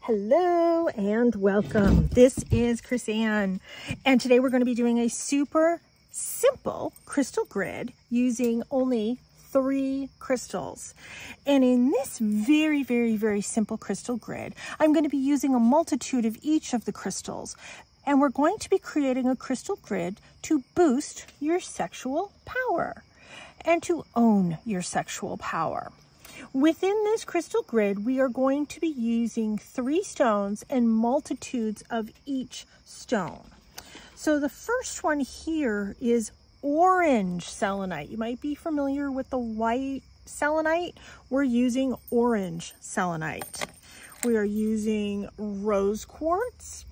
Hello and welcome. This is Chris-Ann, and today we're going to be doing a super simple crystal grid using only 3 crystals. And in this very simple crystal grid, I'm going to be using a multitude of each of the crystals, and we're going to be creating a crystal grid to boost your sexual power and to own your sexual power. Within this crystal grid, we are going to be using 3 stones and multitudes of each stone. So the first one here is orange selenite. You might be familiar with the white selenite. We're using orange selenite. We are using rose quartz,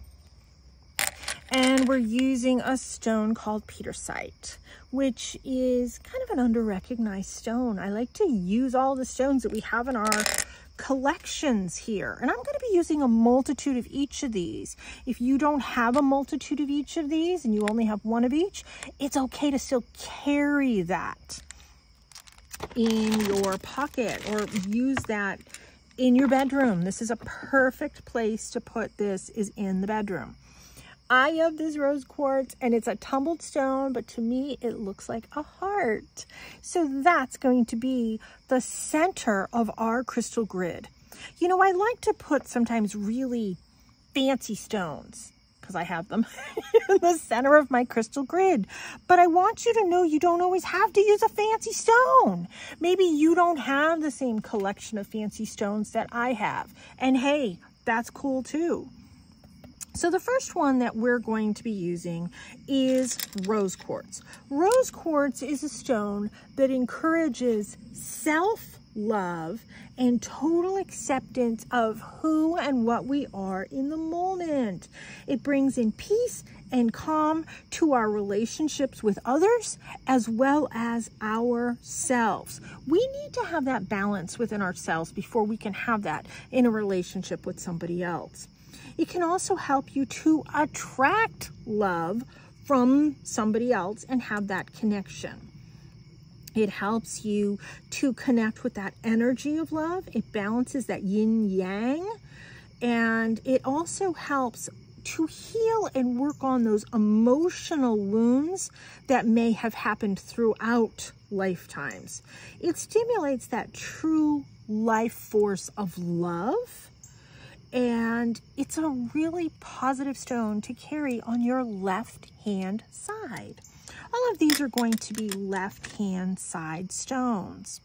and we're using a stone called petersite, which is kind of an under-recognized stone. I like to use all the stones that we have in our collections here, and I'm going to be using a multitude of each of these. If you don't have a multitude of each of these and you only have one of each, it's okay to still carry that in your pocket or use that in your bedroom. This is a perfect place to put this, is in the bedroom. I have this rose quartz, and it's a tumbled stone, but to me it looks like a heart. So that's going to be the center of our crystal grid. You know, I like to put sometimes really fancy stones, because I have them in the center of my crystal grid. But I want you to know you don't always have to use a fancy stone. Maybe you don't have the same collection of fancy stones that I have. And hey, that's cool too. So the first one that we're going to be using is rose quartz. Rose quartz is a stone that encourages self-love and total acceptance of who and what we are in the moment. It brings in peace and calm to our relationships with others as well as ourselves. We need to have that balance within ourselves before we can have that in a relationship with somebody else. It can also help you to attract love from somebody else and have that connection. It helps you to connect with that energy of love. It balances that yin yang, and it also helps to heal and work on those emotional wounds that may have happened throughout lifetimes. It stimulates that true life force of love. And it's a really positive stone to carry on your left hand side. All of these are going to be left hand side stones.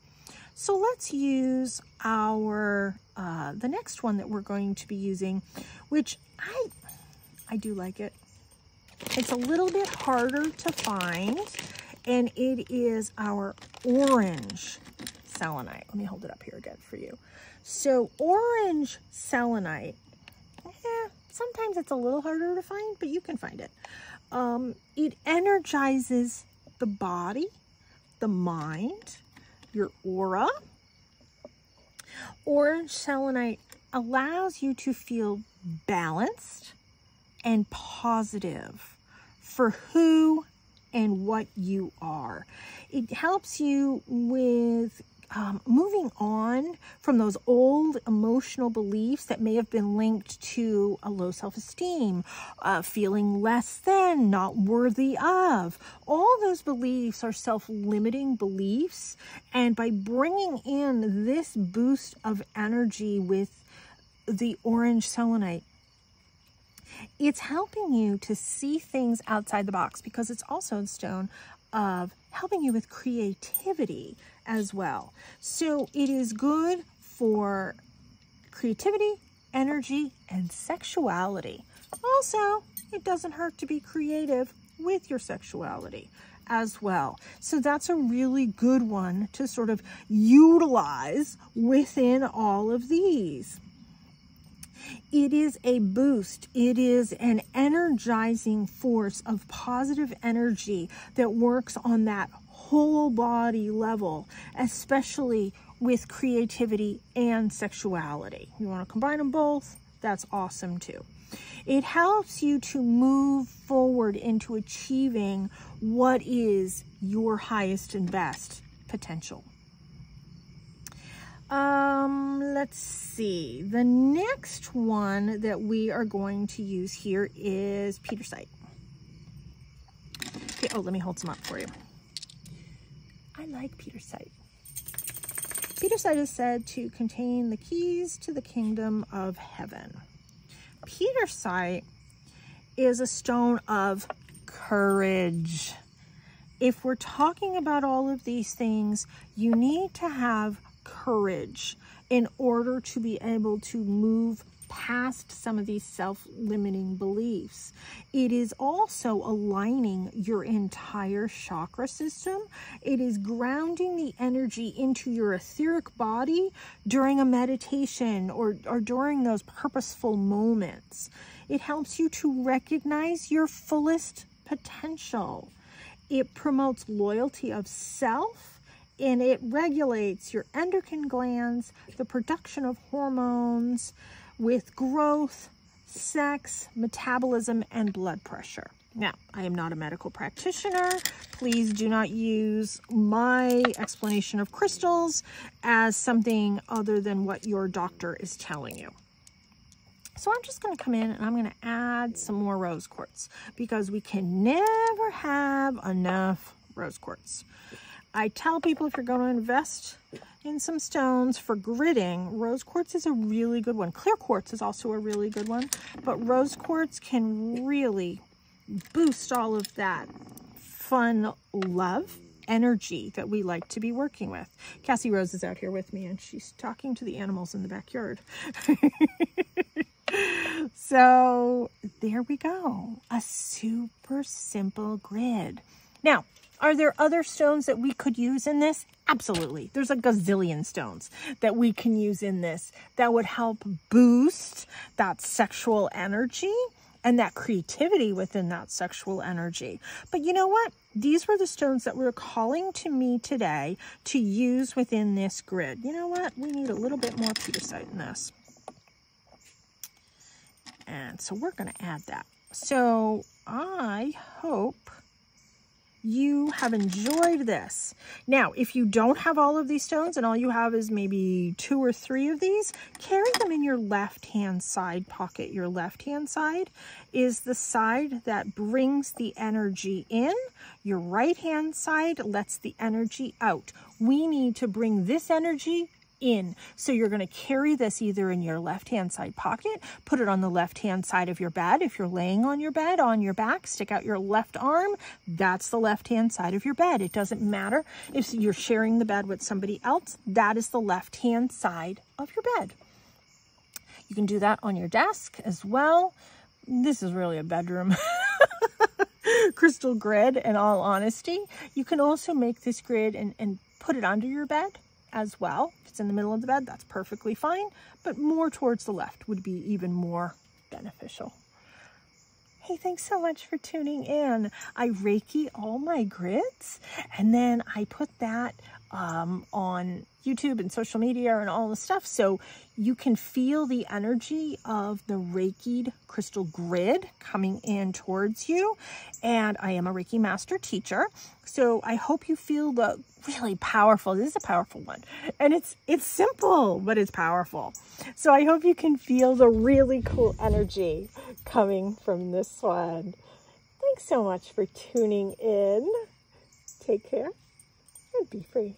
So let's use our, the next one that we're going to be using, which I do like it. It's a little bit harder to find, and it is our orange selenite. Let me hold it up here again for you. So orange selenite, sometimes it's a little harder to find, but you can find it. It energizes the body, the mind, your aura. Orange selenite allows you to feel balanced and positive for who and what you are. It helps you with moving on from those old emotional beliefs that may have been linked to a low self-esteem, feeling less than, not worthy of. All those beliefs are self-limiting beliefs, and by bringing in this boost of energy with the orange selenite, it's helping you to see things outside the box, because it's also a stone of helping you with creativity as well. So it is good for creativity, energy, and sexuality. Also, it doesn't hurt to be creative with your sexuality as well. So that's a really good one to sort of utilize within all of these. It is a boost. It is an energizing force of positive energy that works on that whole body level, especially with creativity and sexuality. You want to combine them both? That's awesome too. It helps you to move forward into achieving what is your highest and best potential. Let's see. The next one that we are going to use here is petersite. Okay, oh, let me hold some up for you. I like petersite. Petersite is said to contain the keys to the kingdom of heaven. Petersite is a stone of courage. If we're talking about all of these things, you need to have courage in order to be able to move past some of these self-limiting beliefs. It is also aligning your entire chakra system. It is grounding the energy into your etheric body during a meditation or during those purposeful moments. It helps you to recognize your fullest potential. It promotes loyalty of self, and it regulates your endocrine glands, the production of hormones, with growth, sex, metabolism, and blood pressure. Now, I am not a medical practitioner. Please do not use my explanation of crystals as something other than what your doctor is telling you. So I'm just going to come in and I'm going to add some more rose quartz because we can never have enough rose quartz. I tell people if you're going to invest in some stones for gridding, rose quartz is a really good one. Clear quartz is also a really good one, but rose quartz can really boost all of that fun love energy that we like to be working with. Cassie Rose is out here with me and she's talking to the animals in the backyard. So there we go, a super simple grid. Now, are there other stones that we could use in this? Absolutely. There's a gazillion stones that we can use in this that would help boost that sexual energy and that creativity within that sexual energy. But you know what? These were the stones that were calling to me today to use within this grid. You know what? We need a little bit more petersite in this. And so we're going to add that. So I hope you have enjoyed this. Now, if you don't have all of these stones and all you have is maybe 2 or 3 of these, carry them in your left-hand side pocket. Your left-hand side is the side that brings the energy in. Your right-hand side lets the energy out. We need to bring this energy in. So you're going to carry this either in your left-hand side pocket, put it on the left-hand side of your bed. If you're laying on your bed, on your back, stick out your left arm. That's the left-hand side of your bed. It doesn't matter if you're sharing the bed with somebody else. That is the left-hand side of your bed. You can do that on your desk as well. This is really a bedroom crystal grid, in all honesty. You can also make this grid and put it under your bed as well. If it's in the middle of the bed, that's perfectly fine, but more towards the left would be even more beneficial. Hey, thanks so much for tuning in. I Reiki all my grids, and then I put that on YouTube and social media and all the stuff, so you can feel the energy of the Reiki'd crystal grid coming in towards you. And I am a Reiki master teacher, so I hope you feel the really powerful, this is a powerful one, and it's simple, but it's powerful. So I hope you can feel the really cool energy coming from this one. Thanks so much for tuning in. Take care and be free.